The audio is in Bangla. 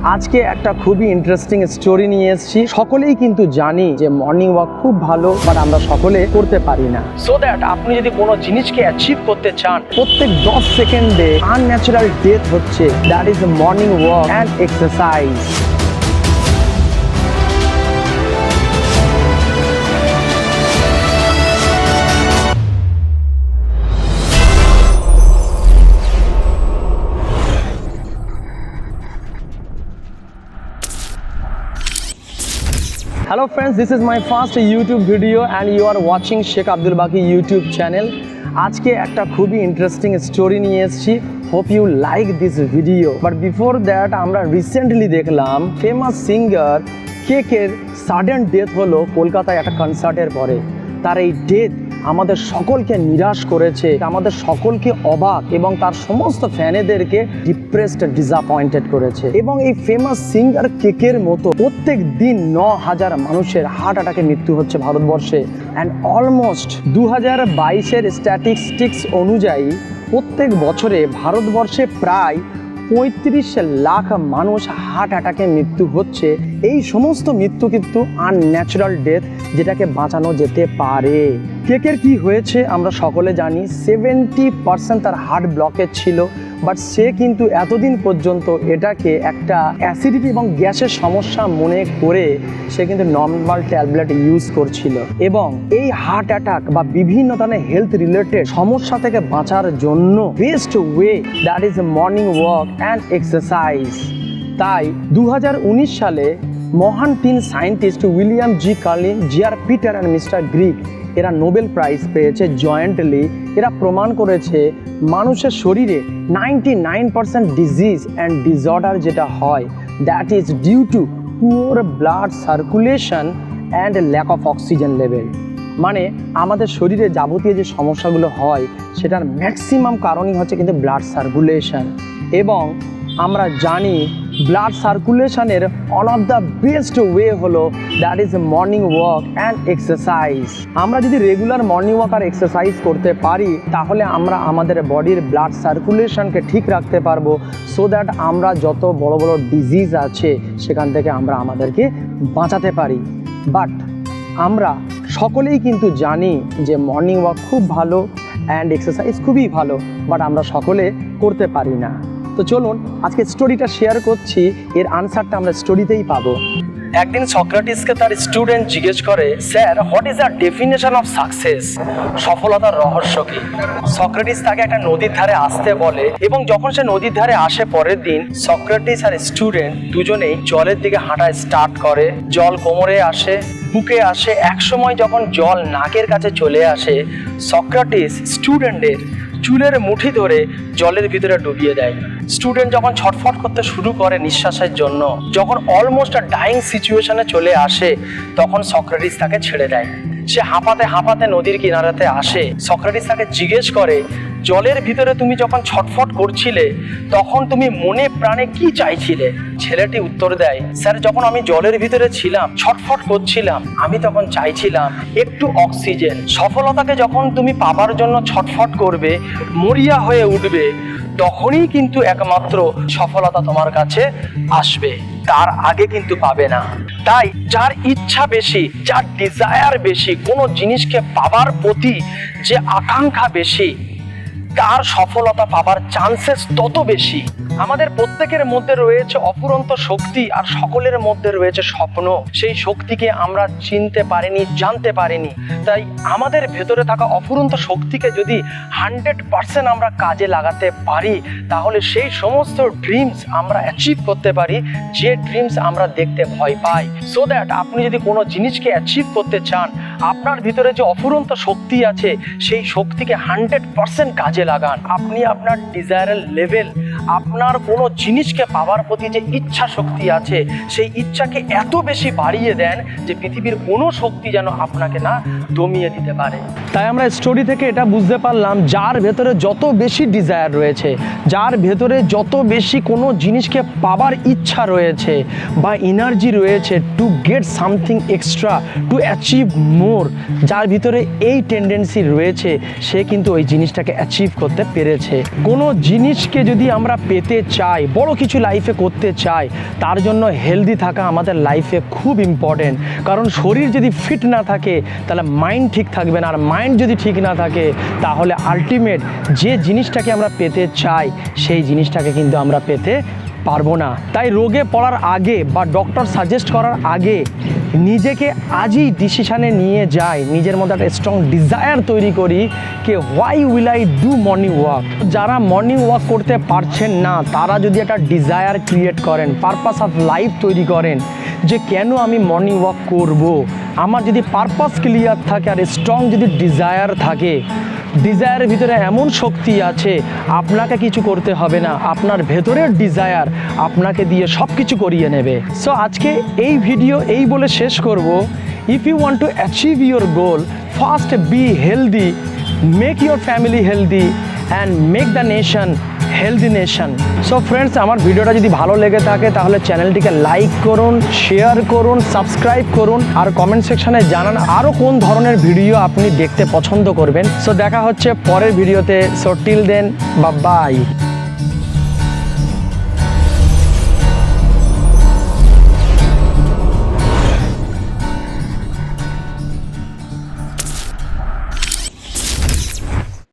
আজকে একটা খুবই ইন্টারেস্টিং স্টোরি নিয়ে এসেছি। সকলেই কিন্তু জানি যে মর্নিং ওয়াক খুব ভালো, বাট আমরা সকলে করতে পারি না। সো দ্যাট আপনি যদি কোনো জিনিসকে অ্যাচিভ করতে চান, প্রত্যেক 10 সেকেন্ডে আনন্যাচারাল ডেথ হচ্ছে, that is morning walk and exercise. Hello friends, this is my first YouTube video and you are watching Sheikh Abdul Baki YouTube channel. আজকে একটা খুবই ইন্টারেস্টিং স্টোরি নিয়ে এসেছি। Hope you like this video. But before that আমরা রিসেন্টলি দেখলাম ফেমাস সিঙ্গার কেকের সাডেন ডেথ হলো কলকাতায় একটা কনসার্টের পরে। তার এই ডেথ আমাদের সকলকে নিরাশ করেছে, আমাদের সকলকে অবাক এবং তার সমস্ত ফ্যানেদেরকে ডিপ্রেসড, ডিসঅ্যাপয়েন্টেড করেছে। এবং এই ফেমাস সিঙ্গার কেকের মতো প্রত্যেক দিন 9,000 মানুষের হার্ট অ্যাটাকে মৃত্যু হচ্ছে ভারতবর্ষে। অ্যান্ড অলমোস্ট 2022-এর স্ট্যাটিস্টিক্স অনুযায়ী প্রত্যেক বছরে ভারতবর্ষে প্রায় 35 লাখ মানুষ হার্ট অ্যাটাকে মৃত্যু হচ্ছে। এই সমস্ত মৃত্যু কিন্তু আনন্যাচারাল ডেথ, যেটাকে বাঁচানো যেতে পারে। কেকের কি হয়েছে আমরা সকলে জানি। 70% তার হার্ট ব্লকেজ ছিল, বাট সে কিন্তু এতদিন পর্যন্ত এটাকে একটা অ্যাসিডিটি এবং গ্যাসের সমস্যা মনে করে সে কিন্তু নর্মাল ট্যাবলেট ইউজ করছিল। এবং এই হার্ট অ্যাটাক বা বিভিন্ন ধরনের হেলথ রিলেটেড সমস্যা থেকে বাঁচার জন্য best way that is morning walk and exercise. তাই 2019 সালে মহান 3 scientist William G Carlin, GR Peter and mister Greek এরা নোবেল প্রাইজ পেয়েছে জয়েন্টলি। এরা প্রমাণ করেছে মানুষের শরীরে 99% ডিজিজ অ্যান্ড ডিসঅর্ডার যেটা হয়, that is due to poor blood circulation and lack of oxygen level. মানে আমাদের শরীরে যাবতীয় যে সমস্যাগুলো হয় সেটার ম্যাক্সিমাম কারণই হচ্ছে কিন্তু ব্লাড সার্কুলেশন। এবং আমরা জানি ব্লাড সার্কুলেশনের one of the best way হলো that is morning walk and exercise. আমরা যদি রেগুলার মর্নিং ওয়াক আর এক্সারসাইজ করতে পারি তাহলে আমরা আমাদের বডির ব্লাড সার্কুলেশনকে ঠিক রাখতে পারবো, সো দ্যাট আমরা যত বড় বড় ডিজিজ আছে সেখান থেকে আমরা আমাদেরকে বাঁচাতে পারি। বাট আমরা সকলেই কিন্তু জানি যে মর্নিং ওয়াক খুব ভালো অ্যান্ড এক্সারসাইজ খুবই ভালো, বাট আমরা সকলে করতে পারি না। তো চলুন আজকে স্টোরিটা শেয়ার করছি, এর আনসারটা আমরা স্টোরিতেই পাবো। একদিন সক্রেটিসকে তার স্টুডেন্ট জিজ্ঞেস করে, sir what is the definition of success? সফলতার রহস্য কি? সক্রেটিস তাকে একটা নদীর ধারে আসতে বলে এবং যখন সে নদীর ধারে আসে পরের দিন সক্রেটিস আর স্টুডেন্ট দুজনেই জলের দিকে হাঁটা স্টার্ট করে। জল কোমরে আসে, বুকে আসে, একসময় যখন জল নাকের কাছে চলে আসে সক্রেটিস স্টুডেন্টের চুলের মুঠি ধরে জলের ভিতরে ডুবিয়ে দেয়। স্টুডেন্ট যখন ছটফট করতে শুরু করে নিঃশ্বাসের জন্য, যখন অলমোস্ট ডাইং সিচুয়েশনে চলে আসে তখন সক্রেটিস তাকে ছেড়ে দেয়। সে হাঁপাতে হাঁপাতে নদীর কিনারাতে আসে। সক্রেটিস তাকে জিজ্ঞেস করে, জলের ভিতরে তুমি যখন ছটফট করছিলে তখন তুমি মনে প্রাণে কি চাইছিলে? ছেলেটি উত্তর দেয়, স্যার যখন আমি জলের ভিতরে ছিলাম, ছটফট করছিলাম, আমি তখন চাইছিলাম একটু অক্সিজেন। সফলতাকে যখন তুমি পাবার জন্য ছটফট করবে, মরিয়া হয়ে উঠবে, তখনই কিন্তু একমাত্র সফলতা তোমার কাছে আসবে, তার আগে কিন্তু পাবে না। তাই যার ইচ্ছা বেশি, যার ডিজায়ার বেশি, কোনো জিনিসকে পাবার প্রতি যে আকাঙ্ক্ষা বেশি, তার সফলতা পাবার চান্সেস তত বেশি। আমাদের প্রত্যেকের মধ্যে রয়েছে অফুরন্ত শক্তি আর সকলের মধ্যে রয়েছে স্বপ্ন। সেই শক্তিকে আমরা চিনতে পারিনি, জানতে পারিনি। তাই আমাদের ভেতরে থাকা অফুরন্ত শক্তিকে যদি 100% আমরা কাজে লাগাতে পারি তাহলে সেই সমস্ত ড্রিমস আমরা অ্যাচিভ করতে পারি যে ড্রিমস আমরা দেখতে ভয় পাই। সো দ্যাট আপনি যদি কোনো জিনিসকে অ্যাচিভ করতে চান, আপনার ভিতরে যে অফুরন্ত শক্তি আছে সেই শক্তিকে 100% কাজে লাগান। আপনি আপনার ডিজায়ারের লেভেল, আপনার কোনো জিনিসকে পাওয়ার প্রতি যে ইচ্ছা শক্তি আছে সেই ইচ্ছাকে এত বেশি বাড়িয়ে দেন যে পৃথিবীর কোনো শক্তি যেন আপনাকে না দমিয়ে দিতে পারে। তাই আমরা স্টোরি থেকে এটা বুঝতে পারলাম, যার ভেতরে যত বেশি ডিজায়ার রয়েছে, যার ভেতরে যত বেশি কোনো জিনিসকে পাবার ইচ্ছা রয়েছে বা এনার্জি রয়েছে to get something extra, to achieve more, entrepreneur যার ভিতরে এই টেন্ডেন্সি রয়েছে সে কিন্তু ওই জিনিসটাকে অ্যাচিভ করতে পেরেছে। কোনো জিনিসকে যদি আমরা পেতে চাই, বড় কিছু লাইফে করতে চাই, তার জন্য হেলদি থাকা আমাদের লাইফে খুব ইম্পর্টেন্ট। কারণ শরীর যদি ফিট না থাকে তাহলে মাইন্ড ঠিক থাকবে না, আর মাইন্ড যদি ঠিক না থাকে তাহলে আলটিমেট যে জিনিসটাকে আমরা পেতে চাই সেই জিনিসটাকে কিন্তু আমরা পেতে পারবো না। তাই রোগে পড়ার আগে বা ডক্টর সাজেস্ট করার আগে নিজেকে আজই ডিসিশানে নিয়ে যাই, নিজের মধ্যে একটা স্ট্রং ডিজায়ার তৈরি করি যে why will I do morning walk. যারা মর্নিং ওয়াক করতে পারছেন না তারা যদি একটা ডিজায়ার ক্রিয়েট করেন, পারপাস অফ লাইফ তৈরি করেন যে কেন আমি মর্নিং ওয়াক করব, আমার যদি পারপাস ক্লিয়ার থাকে আর স্ট্রং যদি ডিজায়ার থাকে, ডিজায়ারের ভিতরে এমন শক্তি আছে আপনাকে কিছু করতে হবে না, আপনার ভেতরের ডিজায়ার আপনাকে দিয়ে সব কিছু করিয়ে নেবে। সো আজকে এই ভিডিও এই বলে শেষ করব, if you want to achieve your goal, first be healthy, make your family healthy and make the nation healthy nation. So friends, আমার ভিডিওটা যদি ভালো লেগে থাকে তাহলে চ্যানেলটিকে লাইক করুন, শেয়ার করুন, সাবস্ক্রাইব করুন, আর কমেন্ট সেকশনে জানান আরও কোন ধরনের ভিডিও আপনি দেখতে পছন্দ করবেন। সো দেখা হচ্ছে পরের ভিডিওতে। So till then, bye by.